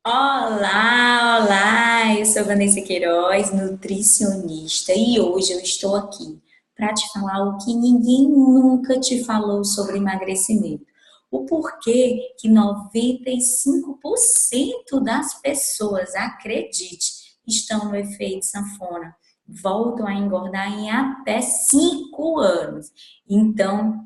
Olá, olá! Eu sou Vanessa Queiroz, nutricionista, e hoje eu estou aqui para te falar o que ninguém nunca te falou sobre emagrecimento. O porquê que 95% das pessoas, acredite, estão no efeito sanfona, voltam a engordar em até 5 anos. Então,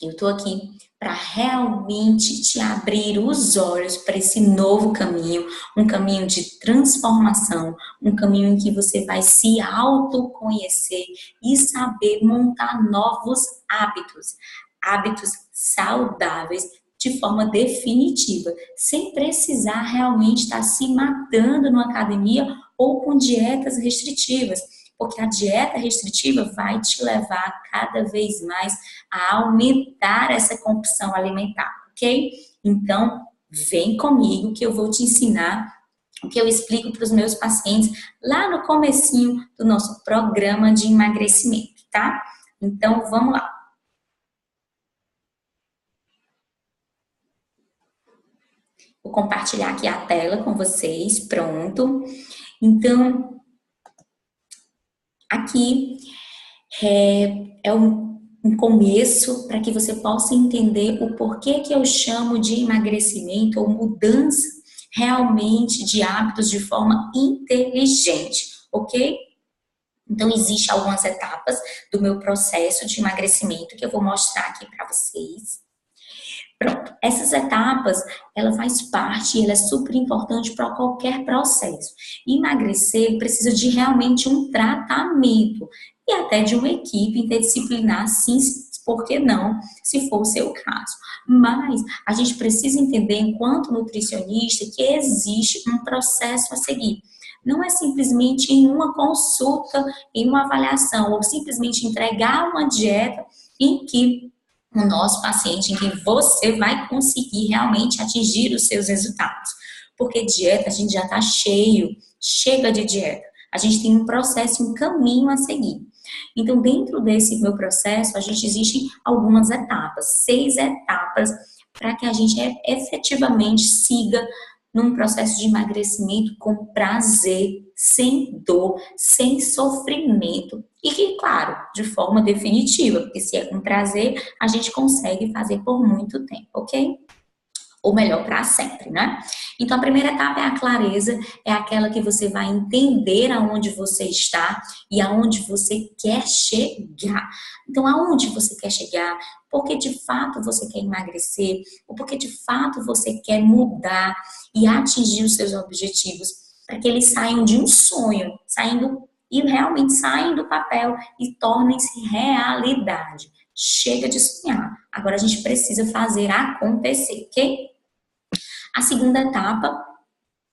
eu tô aqui para realmente te abrir os olhos para esse novo caminho, um caminho de transformação, um caminho em que você vai se autoconhecer e saber montar novos hábitos, hábitos saudáveis de forma definitiva, sem precisar realmente estar se matando na academia ou com dietas restritivas, porque a dieta restritiva vai te levar cada vez mais a aumentar essa compulsão alimentar, ok? Então, vem comigo que eu vou te ensinar o que eu explico para os meus pacientes lá no comecinho do nosso programa de emagrecimento, tá? Então, vamos lá. Vou compartilhar aqui a tela com vocês, pronto. Então, aqui é um começo para que você possa entender o porquê que eu chamo de emagrecimento ou mudança realmente de hábitos de forma inteligente, ok? Então, existem algumas etapas do meu processo de emagrecimento que eu vou mostrar aqui para vocês. Pronto, essas etapas, ela faz parte, ela é super importante para qualquer processo. Emagrecer precisa de realmente um tratamento e até de uma equipe interdisciplinar, sim, por que não, se for o seu caso. Mas a gente precisa entender, enquanto nutricionista, que existe um processo a seguir. Não é simplesmente em uma consulta, em uma avaliação, ou simplesmente entregar uma dieta em que o nosso paciente, em que você vai conseguir realmente atingir os seus resultados. Porque dieta, a gente já está cheio, chega de dieta. A gente tem um processo, um caminho a seguir. Então, dentro desse meu processo, a gente existe algumas etapas, 6 etapas, para que a gente efetivamente siga num processo de emagrecimento com prazer, sem dor, sem sofrimento e que, claro, de forma definitiva, porque se é com prazer, a gente consegue fazer por muito tempo, ok? Ou melhor, para sempre, né? Então, a primeira etapa é a clareza, é aquela que você vai entender aonde você está e aonde você quer chegar. Então, aonde você quer chegar, porque de fato você quer emagrecer, ou porque de fato você quer mudar e atingir os seus objetivos, para que eles saiam de um sonho, saindo e realmente saem do papel e tornem-se realidade. Chega de sonhar. Agora a gente precisa fazer acontecer, ok? A segunda etapa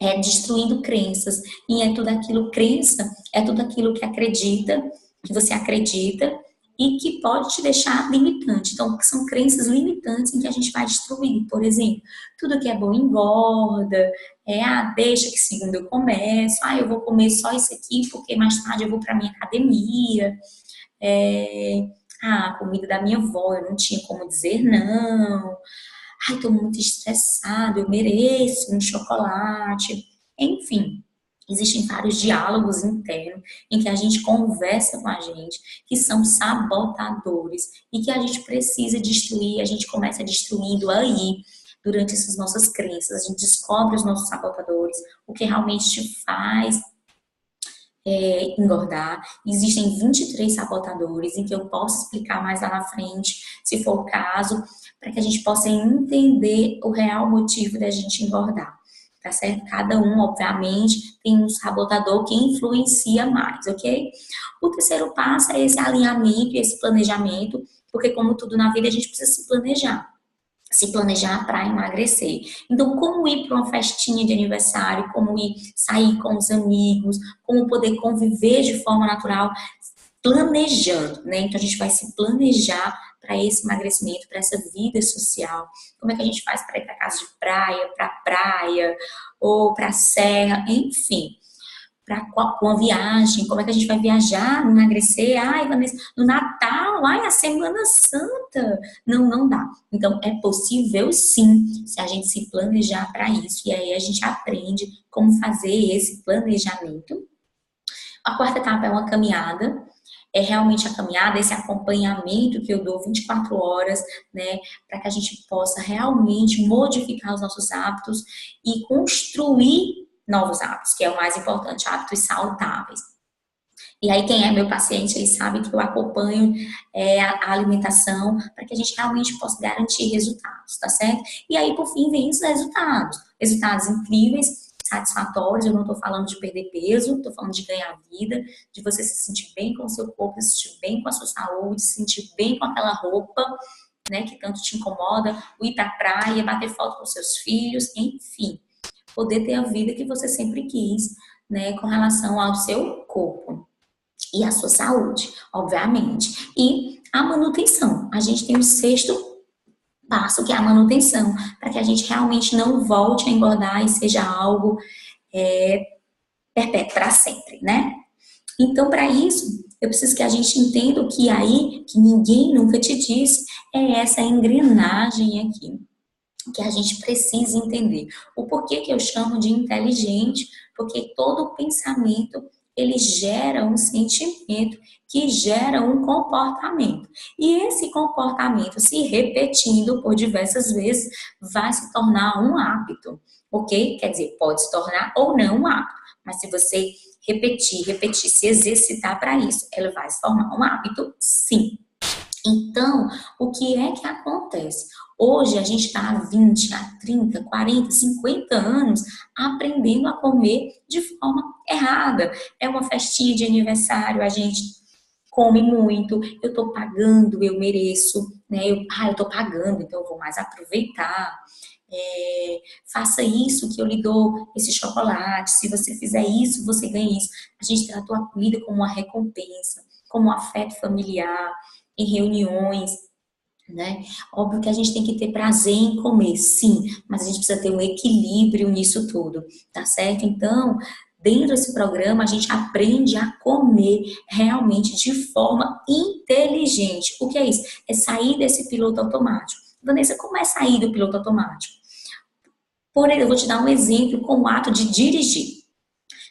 é destruindo crenças. E é tudo aquilo, crença, é tudo aquilo que acredita, que você acredita e que pode te deixar limitante. Então, são crenças limitantes em que a gente vai destruir. Por exemplo, tudo que é bom engorda, deixa que segundo eu começo, eu vou comer só isso aqui porque mais tarde eu vou para minha academia. A comida da minha avó, eu não tinha como dizer não. Estou muito estressado, eu mereço um chocolate. Enfim, existem vários diálogos internos em que a gente conversa com a gente, que são sabotadores e que a gente precisa destruir, a gente começa destruindo aí, durante essas nossas crenças, a gente descobre os nossos sabotadores, o que realmente te faz engordar. Existem 23 sabotadores em que eu posso explicar mais lá na frente, se for o caso, para que a gente possa entender o real motivo da gente engordar. Tá certo? Cada um, obviamente, tem um sabotador que influencia mais, ok? O terceiro passo é esse alinhamento e esse planejamento, porque como tudo na vida, a gente precisa se planejar para emagrecer. Então, como ir para uma festinha de aniversário, como ir sair com os amigos, como poder conviver de forma natural, planejando, né? Então, a gente vai se planejar para esse emagrecimento, para essa vida social. Como é que a gente faz para ir para casa de praia, para praia, ou para serra, enfim. para uma viagem, como é que a gente vai viajar, emagrecer, ai, Vanessa, no Natal, ai, a Semana Santa. Não, não dá. Então, é possível sim, se a gente se planejar para isso. E aí a gente aprende como fazer esse planejamento. A quarta etapa é uma caminhada. É realmente a caminhada, esse acompanhamento que eu dou 24 horas, né, para que a gente possa realmente modificar os nossos hábitos e construir novos hábitos, que é o mais importante, hábitos saudáveis. E aí, quem é meu paciente, ele sabe que eu acompanho a alimentação para que a gente realmente possa garantir resultados, tá certo? E aí, por fim, vem os resultados. Resultados incríveis, satisfatórios. Eu não estou falando de perder peso, estou falando de ganhar vida, de você se sentir bem com o seu corpo, se sentir bem com a sua saúde, se sentir bem com aquela roupa, né, que tanto te incomoda, o ir pra praia, bater foto com seus filhos, enfim. Poder ter a vida que você sempre quis, né, com relação ao seu corpo e a sua saúde, obviamente. E a manutenção. A gente tem o sexto passo, que é a manutenção, para que a gente realmente não volte a engordar e seja algo perpétuo para sempre, né? Então, para isso, eu preciso que a gente entenda o que aí, que ninguém nunca te disse, é essa engrenagem aqui, que a gente precisa entender. O porquê que eu chamo de inteligente, porque todo pensamento ele gera um sentimento que gera um comportamento. E esse comportamento, se repetindo por diversas vezes, vai se tornar um hábito, ok? Quer dizer, pode se tornar ou não um hábito, mas se você repetir, se exercitar para isso, ela vai se tornar um hábito, sim. Então, o que é que acontece? Hoje a gente está há 20, há 30, 40, 50 anos aprendendo a comer de forma errada. É uma festinha de aniversário, a gente come muito, eu estou pagando, eu mereço, né? Eu estou pagando, então eu vou mais aproveitar. Faça isso que eu lhe dou esse chocolate, se você fizer isso, você ganha isso. A gente tratou a comida como uma recompensa, como um afeto familiar, em reuniões, né? Óbvio que a gente tem que ter prazer em comer, sim, mas a gente precisa ter um equilíbrio nisso tudo, tá certo? Então, dentro desse programa, a gente aprende a comer realmente de forma inteligente. O que é isso? É sair desse piloto automático. Vanessa, como é sair do piloto automático? Porém, eu vou te dar um exemplo com o ato de dirigir.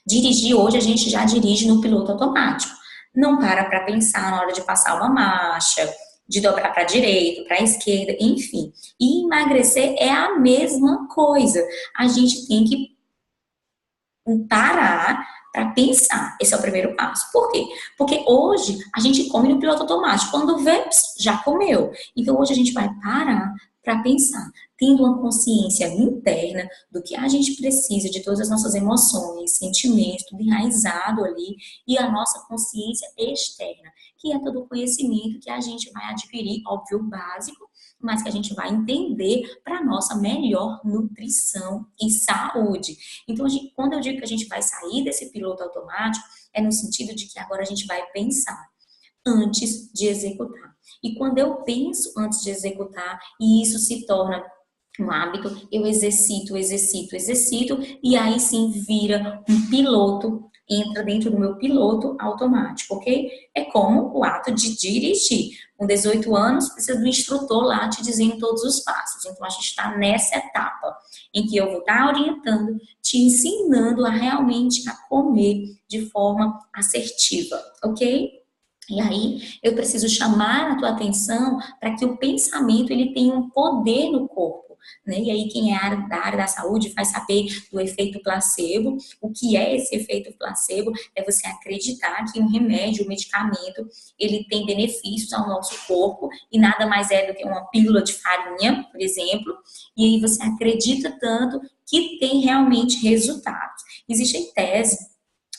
Dirigir, hoje a gente já dirige no piloto automático. Não para pensar na hora de passar uma marcha, de dobrar para a direita, para a esquerda, enfim. E emagrecer é a mesma coisa. A gente tem que parar para pensar. Esse é o primeiro passo. Por quê? Porque hoje a gente come no piloto automático. Quando vê, já comeu. Então hoje a gente vai parar para pensar, tendo uma consciência interna do que a gente precisa, de todas as nossas emoções, sentimentos, tudo enraizado ali, e a nossa consciência externa, que é todo o conhecimento que a gente vai adquirir, óbvio, básico, mas que a gente vai entender para nossa melhor nutrição e saúde. Então, quando eu digo que a gente vai sair desse piloto automático, é no sentido de que agora a gente vai pensar antes de executar. E quando eu penso antes de executar, e isso se torna um hábito, eu exercito, e aí sim vira um piloto, entra dentro do meu piloto automático, ok? É como o ato de dirigir. Com 18 anos, precisa do instrutor lá te dizendo todos os passos. Então, a gente está nessa etapa em que eu vou estar orientando, te ensinando a realmente a comer de forma assertiva, ok? E aí, eu preciso chamar a tua atenção para que o pensamento ele tenha um poder no corpo, né? E aí, quem é da área da saúde vai saber do efeito placebo. O que é esse efeito placebo? É você acreditar que um remédio, um medicamento, ele tem benefícios ao nosso corpo e nada mais é do que uma pílula de farinha, por exemplo, e aí você acredita tanto que tem realmente resultados. Existem teses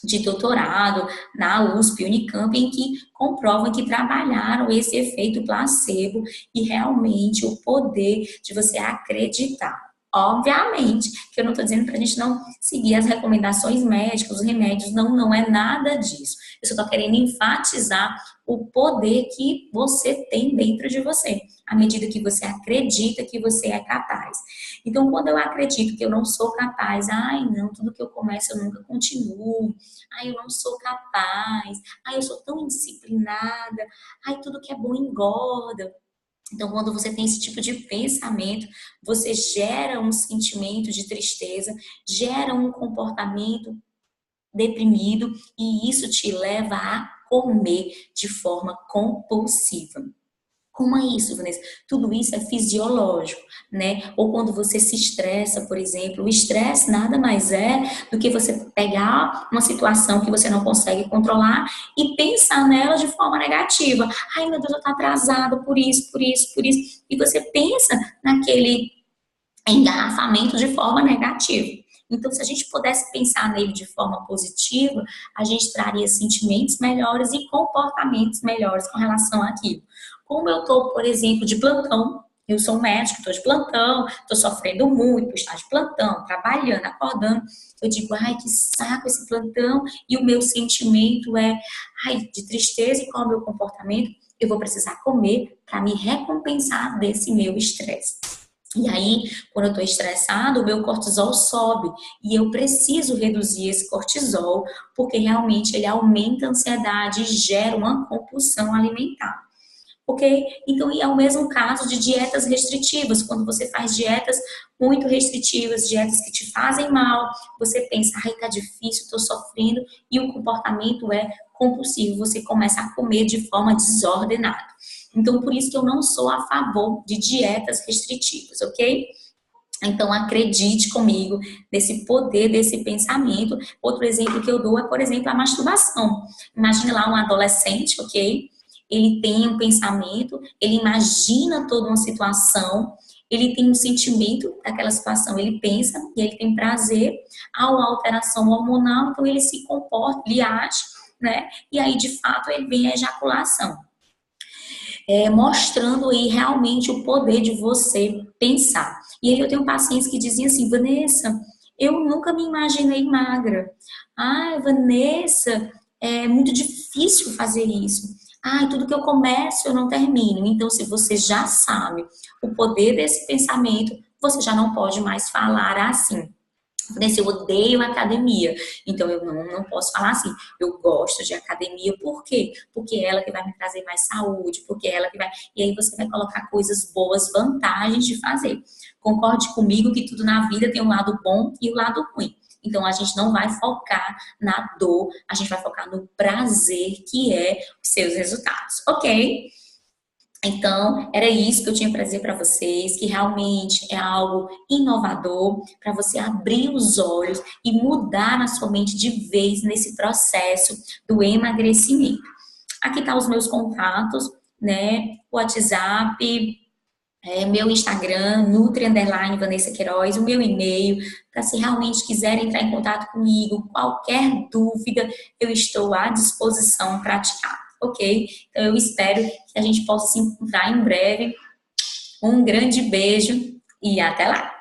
de doutorado na USP, Unicamp, em que comprovam que trabalharam esse efeito placebo e realmente o poder de você acreditar. Obviamente que eu não estou dizendo para a gente não seguir as recomendações médicas, os remédios, não é nada disso. Eu só estou querendo enfatizar o poder que você tem dentro de você, à medida que você acredita que você é capaz. Então, quando eu acredito que eu não sou capaz, ai, não, tudo que eu começo eu nunca continuo, ai, eu não sou capaz, ai, eu sou tão indisciplinada, ai, tudo que é bom engorda. Então, quando você tem esse tipo de pensamento, você gera um sentimento de tristeza, gera um comportamento deprimido e isso te leva a comer de forma compulsiva. Como é isso, Vanessa? Tudo isso é fisiológico, né? Ou quando você se estressa, por exemplo, o estresse nada mais é do que você pegar uma situação que você não consegue controlar e pensar nela de forma negativa. Ai, meu Deus, eu tô atrasada por isso, por isso, por isso. E você pensa naquele engarrafamento de forma negativa. Então, se a gente pudesse pensar nele de forma positiva, a gente traria sentimentos melhores e comportamentos melhores com relação àquilo. Como eu estou, por exemplo, de plantão, eu sou um médico, estou de plantão, estou sofrendo muito por estar de plantão, trabalhando, acordando. Eu digo, ai, que saco esse plantão, e o meu sentimento é, ai, de tristeza, e qual é o meu comportamento? Eu vou precisar comer para me recompensar desse meu estresse. E aí, quando eu estou estressado, o meu cortisol sobe e eu preciso reduzir esse cortisol, porque realmente ele aumenta a ansiedade e gera uma compulsão alimentar. Ok? Então, e é o mesmo caso de dietas restritivas. Quando você faz dietas muito restritivas, dietas que te fazem mal, você pensa, ai, tá difícil, tô sofrendo, e o comportamento é compulsivo. Você começa a comer de forma desordenada. Então, por isso que eu não sou a favor de dietas restritivas, ok? Então, acredite comigo nesse poder desse pensamento. Outro exemplo que eu dou é, por exemplo, a masturbação. Imagine lá um adolescente, ok? Ele tem um pensamento, ele imagina toda uma situação, ele tem um sentimento daquela situação, ele pensa e ele tem prazer. Há uma alteração hormonal, então ele se comporta, ele age, né? E aí, de fato, ele vem a ejaculação. Mostrando aí realmente o poder de você pensar. E aí eu tenho pacientes que diziam assim, Vanessa, eu nunca me imaginei magra. Ai, Vanessa, é muito difícil fazer isso. Ai, tudo que eu começo eu não termino. Então, se você já sabe o poder desse pensamento, você já não pode mais falar assim. Nesse eu odeio academia, então eu não posso falar assim, eu gosto de academia, por quê? Porque é ela que vai me trazer mais saúde, porque é ela que vai... E aí você vai colocar coisas boas, vantagens de fazer. Concorde comigo que tudo na vida tem um lado bom e o um lado ruim. Então a gente não vai focar na dor, a gente vai focar no prazer que é os seus resultados, ok? Então, era isso que eu tinha para dizer para vocês, que realmente é algo inovador para você abrir os olhos e mudar na sua mente de vez nesse processo do emagrecimento. Aqui tá os meus contatos, né? WhatsApp, meu Instagram, Nutri_Vanessa Queiroz, o meu e-mail, para se realmente quiserem entrar em contato comigo, qualquer dúvida, eu estou à disposição para tirar, ok? Então eu espero que a gente possa se encontrar em breve. Um grande beijo e até lá!